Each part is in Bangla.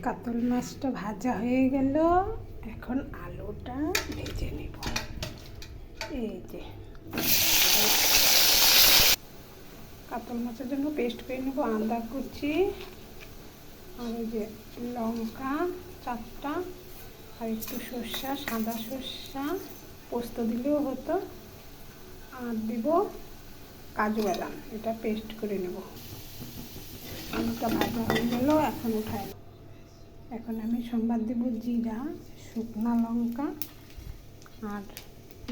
কাতল মাছটা ভাজা হয়ে গেল। এখন আলুটা ভেজে নেব। এই যে কাতল মাছের জন্য পেস্ট করে নেব আদা কুচি, আর এই যে লঙ্কা 4টা, আর একটু সর্ষা, সাদা সর্ষা, পোস্ত দিলেও হতো, আর দিব কাজু বাদাম। এটা পেস্ট করে নেব। আলুটা ভাজা হয়ে গেল, এখন উঠাই। এখন আমি সম্বাদ দেব জিরা, শুকনো লঙ্কা, আর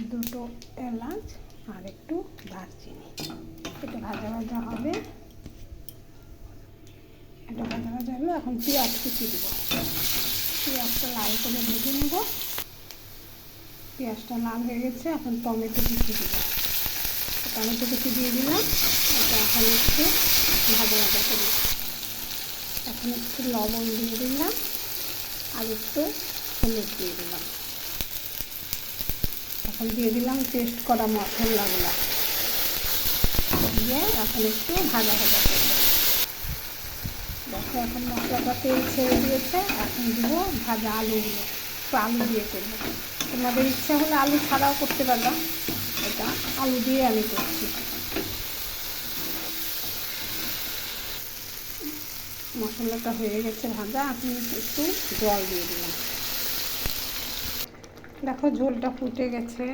2টো এলাচ, আর একটু দারচিনি। এটা ভাজা ভাজা হবে। এটা ভাজা ভাজা হলো। এখন পেঁয়াজ কুচি দেবো। পেঁয়াজটা লাল করে ভেজে নেব। পেঁয়াজটা লাল হয়ে গেছে। এখন টমেটো কুচি দেবো। টমেটো কুচি দিয়ে দিলাম। এটা এখন একটু ভাজা ভাজা করি। এখন একটু লবণ দিয়ে দিলাম, আর একটু হলুদ দিয়ে দিলাম। এখন দিয়ে দিলাম পেস্ট করা মশলাগুলো দিয়ে এখন একটু ভাজা ভাজা করব। দেখো এখন মশলাটা তেল ছেড়ে দিয়েছে। এখন দিব ভাজা আলুগুলো। একটু আলু দিয়ে করবো। তোমাদের ইচ্ছা হলে আলু ছাড়াও করতে পারবা। এটা আলু দিয়ে আমি করছি। মশলাটা হয়ে গেছে ভাজা। এখন একটু জল দিয়ে দিলাম। দেখো ঝোলটা ফুটে গেছে।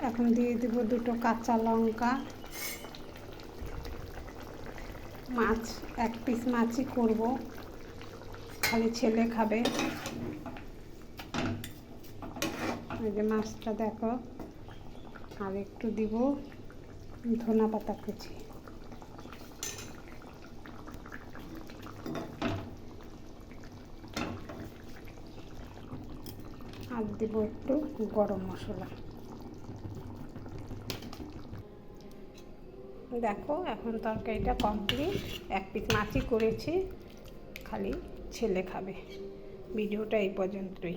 এখন দিয়ে দেবো 2টো কাঁচা লঙ্কা। মাছ 1 পিস মাছই করব, খালি ছেলে খাবে। এই যে মাছটা দেখো। আর একটু দিব ধনা পাতা কুচি। আর দিব একটু গরম মশলা। দেখো এখন তরকারিটা কমপ্লিট। 1 পিস মাছই করেছি, খালি ছেলে খাবে। ভিডিওটা এই পর্যন্তই।